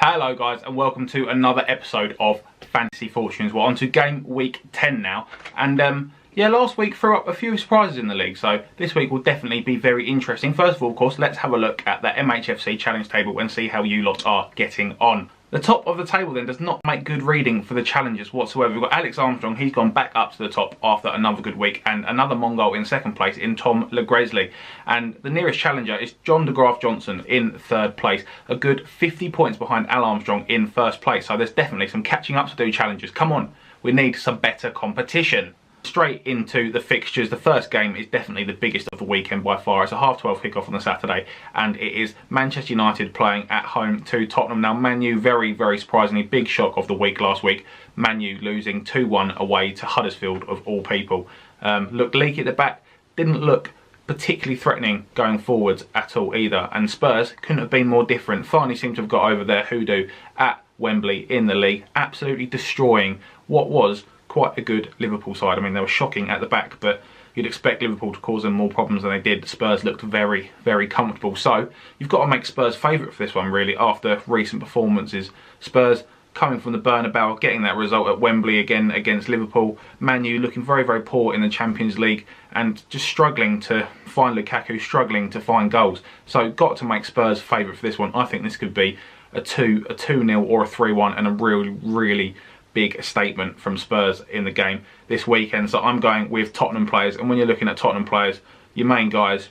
Hello guys and welcome to another episode of Fantasy Fortunes. We're on to game week 10 now, and yeah, last week threw up a few surprises in the league, so this week will definitely be very interesting. First of all, of course, let's have a look at the MHFC challenge table and see how you lot are getting on. The top of the table then does not make good reading for the challengers whatsoever. We've got Alex Armstrong, he's gone back up to the top after another good week, and another Mongol in second place in Tom Legresley. And the nearest challenger is John DeGraff Johnson in third place, a good 50 points behind Al Armstrong in first place. So there's definitely some catching up to do, challengers. Come on, we need some better competition. Straight into the fixtures. The first game is definitely the biggest of the weekend by far. It's a 12:30 kickoff on the Saturday, and it is Manchester United playing at home to Tottenham. Now, Man U, very surprisingly, big shock of the week last week. Man U losing 2-1 away to Huddersfield, of all people. Looked leaky at the back, didn't look particularly threatening going forwards at all either. And Spurs couldn't have been more different. Finally seemed to have got over their hoodoo at Wembley in the league, absolutely destroying what was quite a good Liverpool side. I mean, they were shocking at the back, but you'd expect Liverpool to cause them more problems than they did. Spurs looked very comfortable. So you've got to make Spurs favourite for this one, really, after recent performances. Spurs coming from the Bernabeu, getting that result at Wembley again against Liverpool. Man U looking very poor in the Champions League and just struggling to find Lukaku, struggling to find goals. So got to make Spurs favourite for this one. I think this could be a 2-0 or a 3-1 and a really big statement from Spurs in the game this weekend. So I'm going with Tottenham players, and when you're looking at Tottenham players, your main guys,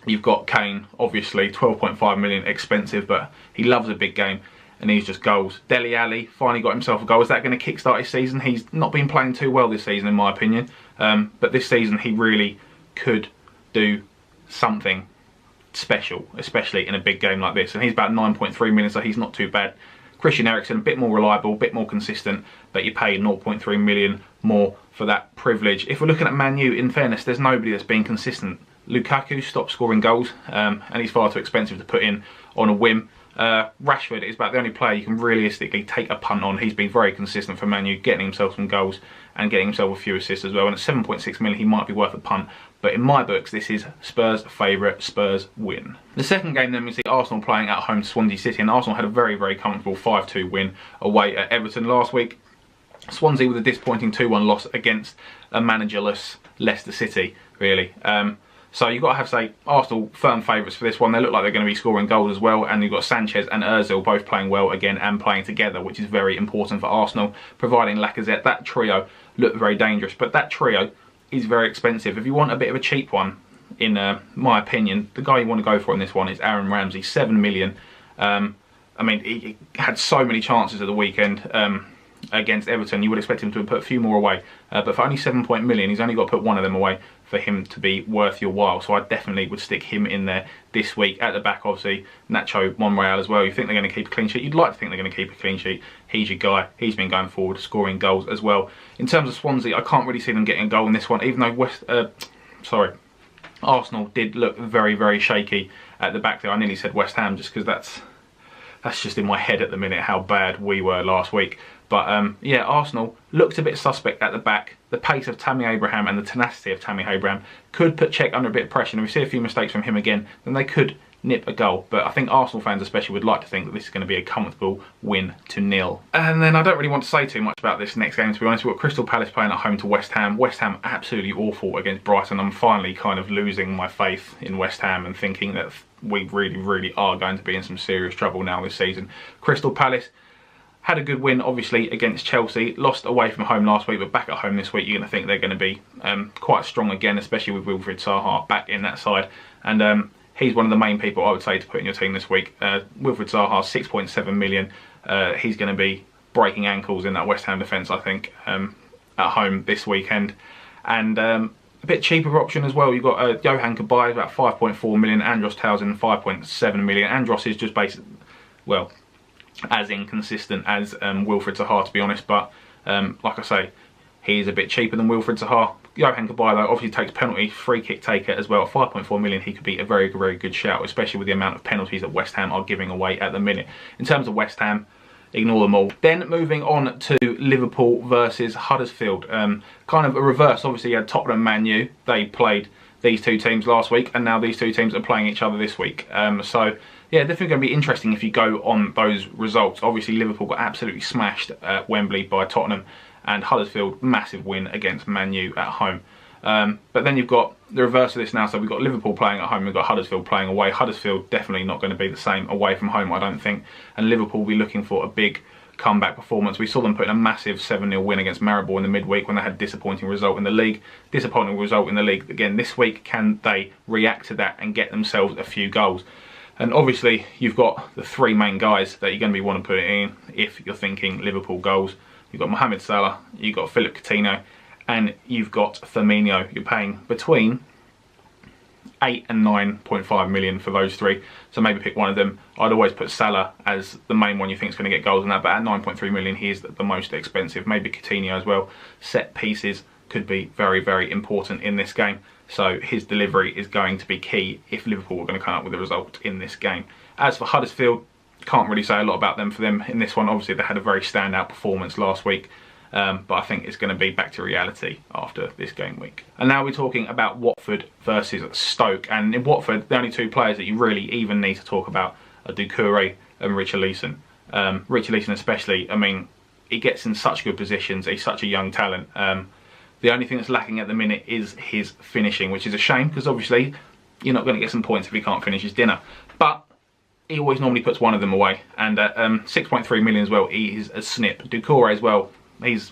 you've got Kane, obviously 12.5 million, expensive, but he loves a big game and he's just goals. Dele Alli finally got himself a goal. Is that going to kickstart his season? He's not been playing too well this season in my opinion, but this season he really could do something special, especially in a big game like this, and he's about 9.3 million, so he's not too bad. Christian Eriksen, a bit more reliable, a bit more consistent, but you pay 0.3 million more for that privilege. If we're looking at Man U, in fairness, there's nobody that's been consistent. Lukaku stopped scoring goals, and he's far too expensive to put in on a whim. Rashford is about the only player you can realistically take a punt on. He's been very consistent for Man U, getting himself some goals and getting himself a few assists as well. And at 7.6 million, he might be worth a punt. But in my books, this is Spurs' favourite. Spurs win. The second game then we see Arsenal playing at home to Swansea City, and Arsenal had a very comfortable 5-2 win away at Everton last week. Swansea with a disappointing 2-1 loss against a managerless Leicester City, really. So you've got to have, say, Arsenal firm favourites for this one. They look like they're going to be scoring goals as well, and you've got Sanchez and Ozil both playing well again and playing together, which is very important for Arsenal, providing Lacazette. That trio looked very dangerous, but that trio is very expensive. If you want a bit of a cheap one, in my opinion, the guy you want to go for in this one is Aaron Ramsey, 7 million. I mean, he had so many chances at the weekend against Everton. You would expect him to have put a few more away, but for only 7 million, he's only got to put one of them away for him to be worth your while. So I definitely would stick him in there this week. At the back, obviously, Nacho Monreal as well. You think they're going to keep a clean sheet? You'd like to think they're going to keep a clean sheet. He's your guy. He's been going forward, scoring goals as well. In terms of Swansea, I can't really see them getting a goal in this one, even though Arsenal did look very shaky at the back there. I nearly said West Ham just because that's just in my head at the minute how bad we were last week. But yeah, Arsenal looked a bit suspect at the back. The pace of Tammy Abraham and the tenacity of Tammy Abraham could put Czech under a bit of pressure, and if we see a few mistakes from him again, then they could nip a goal. But I think Arsenal fans especially would like to think that this is going to be a comfortable win to 0. And then I don't really want to say too much about this next game, to be honest. We've got Crystal Palace playing at home to West Ham. West Ham absolutely awful against Brighton. I'm finally kind of losing my faith in West Ham and thinking that we really are going to be in some serious trouble now this season. Crystal Palace had a good win, obviously, against Chelsea. Lost away from home last week, but back at home this week, you're going to think they're going to be quite strong again, especially with Wilfried Zaha back in that side. And he's one of the main people I would say to put in your team this week. Wilfried Zaha, 6.7 million. He's going to be breaking ankles in that West Ham defence, I think, at home this weekend. And a bit cheaper option as well. You've got Johan Cabaye, about 5.4 million. Andros Townsend, 5.7 million. Andros is just basically, well, as inconsistent as Wilfried Zaha, to be honest, but like I say, he's a bit cheaper than Wilfried Zaha. Johan Cabaye, though, obviously takes penalty, free kick taker as well. At 5.4 million, he could be a very good shout, especially with the amount of penalties that West Ham are giving away at the minute. In terms of West Ham, ignore them all. Then moving on to Liverpool versus Huddersfield. Kind of a reverse. Obviously, you had Tottenham and Man U. They played these two teams last week, and now these two teams are playing each other this week. So yeah, definitely going to be interesting if you go on those results. Obviously, Liverpool got absolutely smashed at Wembley by Tottenham, and Huddersfield, massive win against Man U at home. But then you've got the reverse of this now. So we've got Liverpool playing at home, we've got Huddersfield playing away. Huddersfield definitely not going to be the same away from home, I don't think. And Liverpool will be looking for a big comeback performance. We saw them put in a massive 7-0 win against Maribor in the midweek when they had a disappointing result in the league. Disappointing result in the league again this week. Can they react to that and get themselves a few goals? And obviously you've got the three main guys that you're going to be wanting to put in if you're thinking Liverpool goals. You've got Mohamed Salah, you've got Philippe Coutinho, and you've got Firmino. You're paying between 8 and 9.5 million for those three, so maybe pick one of them. I'd always put Salah as the main one you think is going to get goals in that, but at 9.3 million he is the most expensive. Maybe Coutinho as well. Set pieces could be very, very important in this game, so his delivery is going to be key if Liverpool are going to come up with a result in this game. As for Huddersfield, can't really say a lot about them for them in this one. Obviously they had a very standout performance last week, but I think it's going to be back to reality after this game week. And now we're talking about Watford versus Stoke. And in Watford, the only two players that you really even need to talk about are Doucouré and Richarlison. Richarlison especially, I mean, he gets in such good positions. He's such a young talent. The only thing that's lacking at the minute is his finishing, which is a shame because obviously you're not going to get some points if he can't finish his dinner. But he always normally puts one of them away. And at 6.3 million as well, he is a snip. Doucouré as well. He's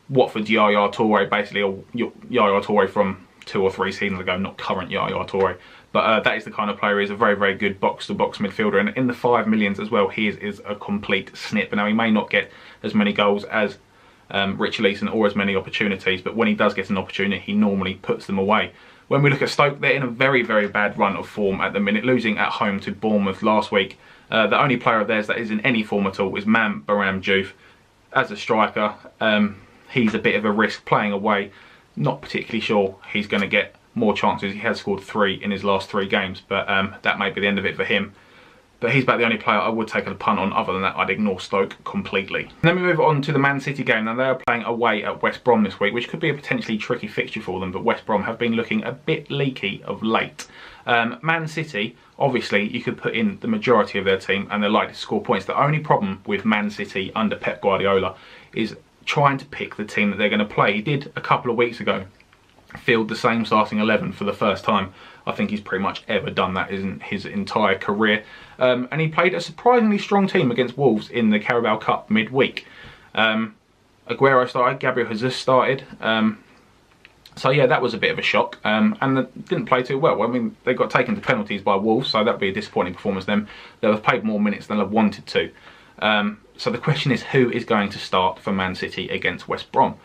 Watford's Yaya Toure, basically, or Yaya Toure from 2 or 3 seasons ago, not current Yaya Toure. But that is the kind of player. He's a very, very good box-to-box midfielder, and in the 5 millions as well, he is a complete snip. Now, he may not get as many goals as Richarlison or as many opportunities, but when he does get an opportunity, he normally puts them away. When we look at Stoke, they're in a very, very bad run of form at the minute, losing at home to Bournemouth last week. The only player of theirs that is in any form at all is Baram Diouf. As a striker, he's a bit of a risk playing away. Not particularly sure he's going to get more chances. He has scored 3 in his last 3 games, but that may be the end of it for him. But he's about the only player I would take a punt on. Other than that, I'd ignore Stoke completely. And then we move on to the Man City game. Now, they are playing away at West Brom this week, which could be a potentially tricky fixture for them, but West Brom have been looking a bit leaky of late. Man City, obviously, you could put in the majority of their team and they're likely to score points. The only problem with Man City under Pep Guardiola is trying to pick the team that they're going to play. He did a couple of weeks ago field the same starting 11 for the first time. I think he's pretty much ever done that in his entire career. And he played a surprisingly strong team against Wolves in the Carabao Cup midweek. Aguero started, Gabriel Jesus started. So yeah, that was a bit of a shock. And they didn't play too well. I mean, they got taken to penalties by Wolves, so that'd be a disappointing performance for them. They'll have played more minutes than they've wanted to. So the question is, who is going to start for Man City against West Brom?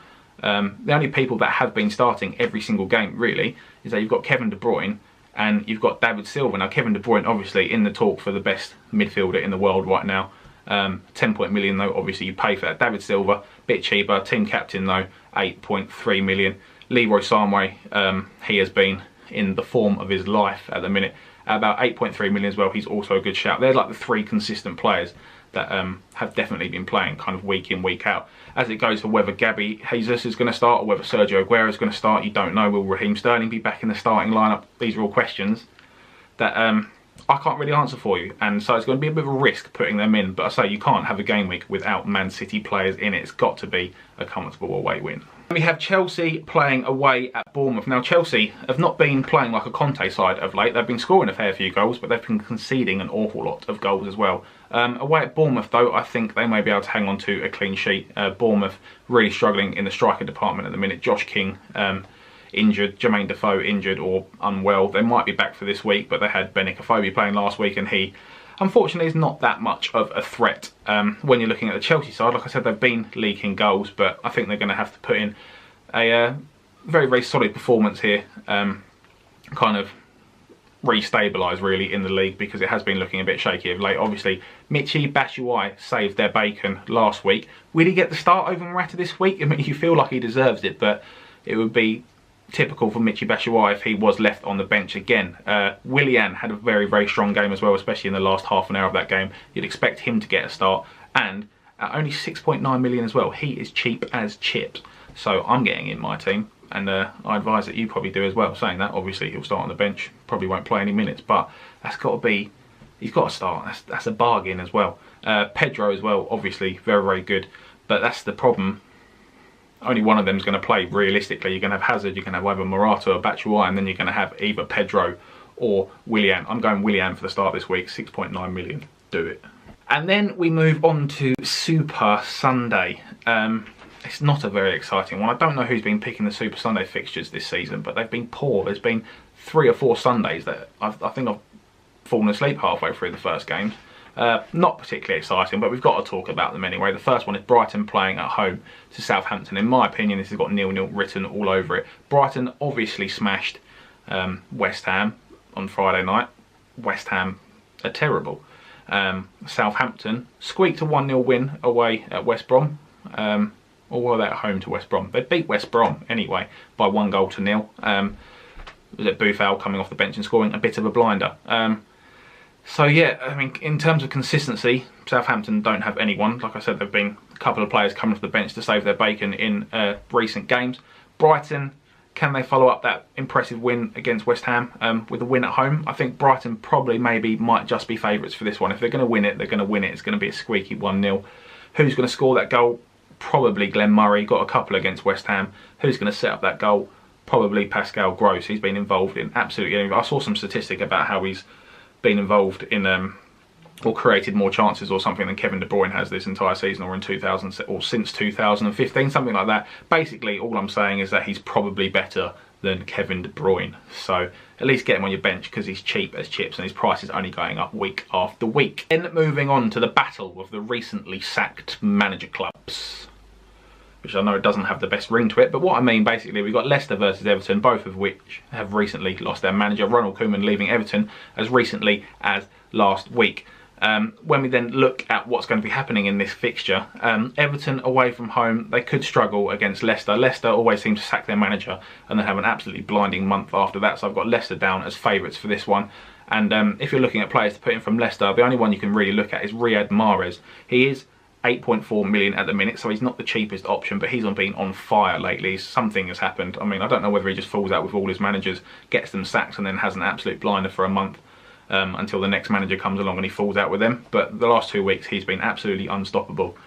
The only people that have been starting every single game, really, is that you've got Kevin De Bruyne and you've got David Silva. Now, Kevin De Bruyne, obviously, in the talk for the best midfielder in the world right now. 10 million, though, obviously, you pay for that. David Silva, bit cheaper. Team captain, though, 8.3 million. Leroy Sané, he has been in the form of his life at the minute. At about 8.3 million as well, he's also a good shout. They're like the 3 consistent players that have definitely been playing kind of week in, week out. As it goes for whether Gabriel Jesus is going to start or whether Sergio Aguero is going to start, you don't know. Will Raheem Sterling be back in the starting lineup? These are all questions that I can't really answer for you, and so it's going to be a bit of a risk putting them in. But I say you can't have a game week without Man City players in it. It's got to be a comfortable away win. We have Chelsea playing away at Bournemouth. Now, Chelsea have not been playing like a Conte side of late. They've been scoring a fair few goals, but they've been conceding an awful lot of goals as well. Away at Bournemouth, though, I think they may be able to hang on to a clean sheet. Bournemouth really struggling in the striker department at the minute. Josh King injured, Jermaine Defoe injured or unwell. They might be back for this week, but they had Benik Afobe playing last week, and he, unfortunately, is not that much of a threat. When you're looking at the Chelsea side, like I said, they've been leaking goals, but I think they're going to have to put in a very, very solid performance here. Kind of re-stabilise, really, in the league, because it has been looking a bit shaky of late. Obviously, Michy Batshuayi saved their bacon last week. Will he get the start over Morata this week? I mean, you feel like he deserves it, but it would be typical for Michy Batshuayi if he was left on the bench again. Willian had a very, very strong game as well, especially in the last half an hour of that game. You'd expect him to get a start, and at only 6.9 million as well, he is cheap as chips. So I'm getting in my team, and I advise that you probably do as well. Saying that, obviously he'll start on the bench, probably won't play any minutes, but that's got to be he's got to start. That's a bargain as well. Pedro as well, obviously very, very good, but that's the problem. Only one of them is going to play realistically. You're going to have Hazard, you're going to have either Morata or Batshuayi, and then you're going to have either Pedro or Willian. I'm going Willian for the start this week, 6.9 million. Do it. And then we move on to Super Sunday. It's not a very exciting one. I don't know who's been picking the Super Sunday fixtures this season, but they've been poor. There's been 3 or 4 Sundays that I think I've fallen asleep halfway through the first games. Not particularly exciting, but we've got to talk about them anyway. The first one is Brighton playing at home to Southampton. In my opinion, this has got 0-0 written all over it. Brighton obviously smashed West Ham on Friday night. West Ham are terrible. Southampton squeaked a 1-0 win away at West Brom. Or were they at home to West Brom? They beat West Brom anyway by 1-0. Was it Buffal coming off the bench and scoring a bit of a blinder? So yeah, I mean, in terms of consistency, Southampton don't have anyone. Like I said, there've been a couple of players coming off the bench to save their bacon in recent games. Brighton, can they follow up that impressive win against West Ham with a win at home? I think Brighton probably might just be favourites for this one. If they're going to win it, they're going to win it. It's going to be a squeaky 1-0. Who's going to score that goal? Probably Glenn Murray. Got a couple against West Ham. Who's going to set up that goal? Probably Pascal Gross. He's been involved in absolutely anything. I saw some statistic about how he's been involved in or created more chances or something than Kevin De Bruyne has this entire season, or in 2000 or since 2015, something like that. Basically, all I'm saying is that he's probably better than Kevin De Bruyne. So at least get him on your bench because he's cheap as chips and his price is only going up week after week. Then moving on to the battle of the recently sacked manager clubs, which I know it doesn't have the best ring to it, but what I mean basically, we've got Leicester versus Everton, both of which have recently lost their manager. Ronald Koeman leaving Everton as recently as last week. When we then look at what's going to be happening in this fixture, Everton away from home, they could struggle against Leicester. Leicester always seem to sack their manager and then have an absolutely blinding month after that, so I've got Leicester down as favourites for this one. And if you're looking at players to put in from Leicester, the only one you can really look at is Riyad Mahrez. He is 8.4 million at the minute, so he's not the cheapest option, but he's been on fire lately. Something has happened. I mean, I don't know whether he just falls out with all his managers, gets them sacked, and then has an absolute blinder for a month until the next manager comes along and he falls out with them. But the last 2 weeks, he's been absolutely unstoppable.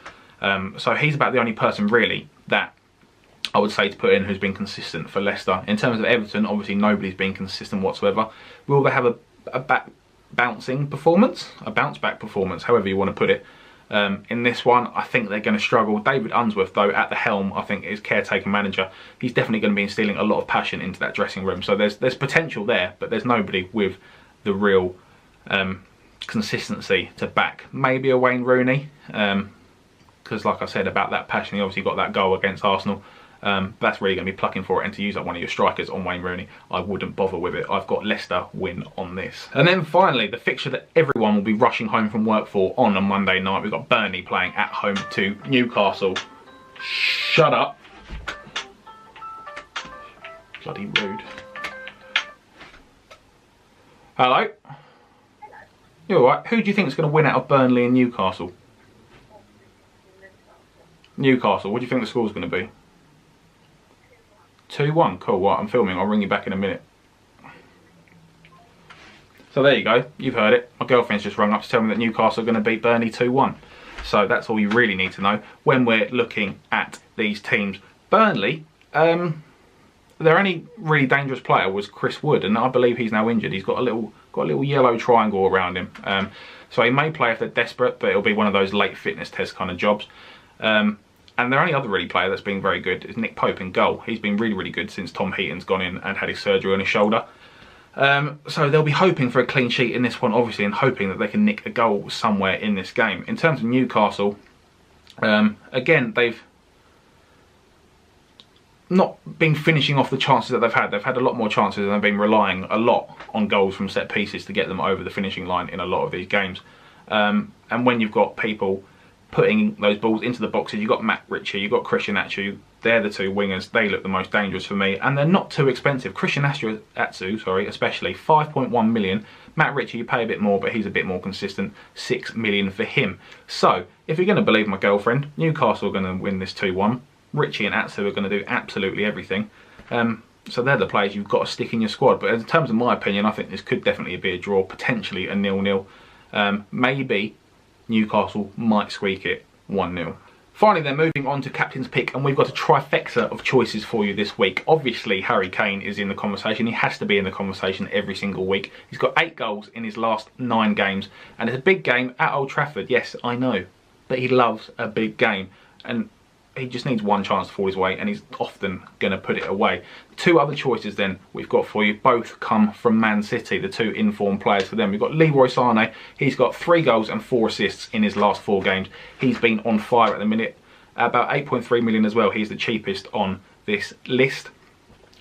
So he's about the only person really that I would say to put in who's been consistent for Leicester. In terms of Everton, obviously nobody's been consistent whatsoever. Will they have a bouncing performance? A bounce back performance, however you want to put it. In this one, I think they're going to struggle. David Unsworth, though, at the helm, I think is caretaker manager. He's definitely going to be instilling a lot of passion into that dressing room. So there's potential there, but there's nobody with the real consistency to back. Maybe a Wayne Rooney, because like I said about that passion, he obviously got that goal against Arsenal. That's really going to be plucking for it, and to use up one of your strikers on Wayne Rooney, I wouldn't bother with it. I've got Leicester win on this. And then finally, the fixture that everyone will be rushing home from work for on a Monday night, we've got Burnley playing at home to Newcastle. Shut up. Bloody rude. Hello? You alright? Who do you think is going to win out of Burnley and Newcastle? Newcastle, what do you think the score's going to be? 2-1, cool, right, I'm filming, I'll ring you back in a minute. So there you go, you've heard it. My girlfriend's just rung up to tell me that Newcastle are going to beat Burnley 2-1. So that's all you really need to know when we're looking at these teams. Burnley, their only really dangerous player was Chris Wood, and I believe he's now injured. He's got a little yellow triangle around him. So he may play if they're desperate, but it'll be one of those late fitness test kind of jobs. And their only other really player that's been very good is Nick Pope in goal. He's been really, really good since Tom Heaton's gone in and had his surgery on his shoulder. So they'll be hoping for a clean sheet in this one, obviously, and hoping that they can nick a goal somewhere in this game. In terms of Newcastle, again, they've not been finishing off the chances that they've had. They've had a lot more chances and they've been relying a lot on goals from set pieces to get them over the finishing line in a lot of these games. And when you've got people putting those balls into the boxes, you've got Matt Ritchie, you've got Christian Atsu. They're the two wingers. They look the most dangerous for me, and they're not too expensive. Christian Atsu, especially 5.1 million. Matt Ritchie, you pay a bit more, but he's a bit more consistent. 6 million for him. So if you're going to believe my girlfriend, Newcastle are going to win this 2-1. Ritchie and Atsu are going to do absolutely everything. So they're the players you've got to stick in your squad. But in terms of my opinion, I think this could definitely be a draw, potentially a 0-0. Maybe Newcastle might squeak it 1-0. Finally then, moving on to captain's pick, and we've got a trifecta of choices for you this week. Obviously Harry Kane is in the conversation. He has to be in the conversation every single week. He's got 8 goals in his last 9 games, and it's a big game at Old Trafford. Yes, I know, but he loves a big game, and he just needs one chance to fall his way, and he's often going to put it away. 2 other choices then we've got for you. Both come from Man City, the 2 informed players for them. We've got Leroy Sané. He's got 3 goals and 4 assists in his last 4 games. He's been on fire at the minute. About 8.3 million as well. He's the cheapest on this list.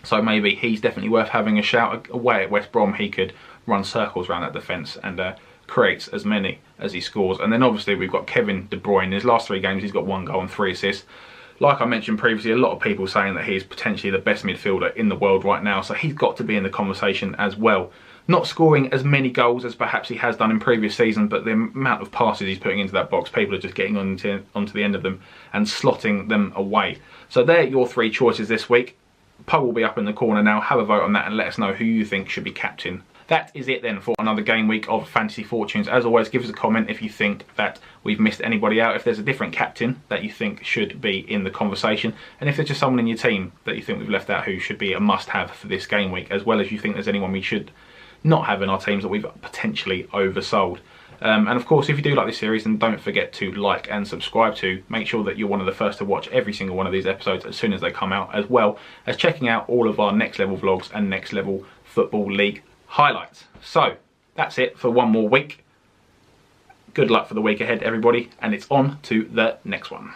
So maybe he's definitely worth having a shout. Away at West Brom, he could run circles around that defence and creates as many as he scores. And then obviously we've got Kevin De Bruyne. In his last 3 games, he's got 1 goal and 3 assists. Like I mentioned previously, a lot of people saying that he's potentially the best midfielder in the world right now, so he's got to be in the conversation as well. Not scoring as many goals as perhaps he has done in previous seasons, but the amount of passes he's putting into that box, people are just getting onto the end of them and slotting them away. So they're your 3 choices this week. Poll will be up in the corner now. Have a vote on that and let us know who you think should be captain. That is it then for another game week of Fantasy Fortunes. As always, give us a comment if you think that we've missed anybody out, if there's a different captain that you think should be in the conversation, and if there's just someone in your team that you think we've left out who should be a must-have for this game week, as well as you think there's anyone we should not have in our teams that we've potentially oversold. And of course, if you do like this series, then don't forget to like and subscribe to. Make sure that you're one of the first to watch every single one of these episodes as soon as they come out, as well as checking out all of our next level vlogs and next level football league highlights. So that's it for one more week. Good luck for the week ahead, everybody, and it's on to the next one.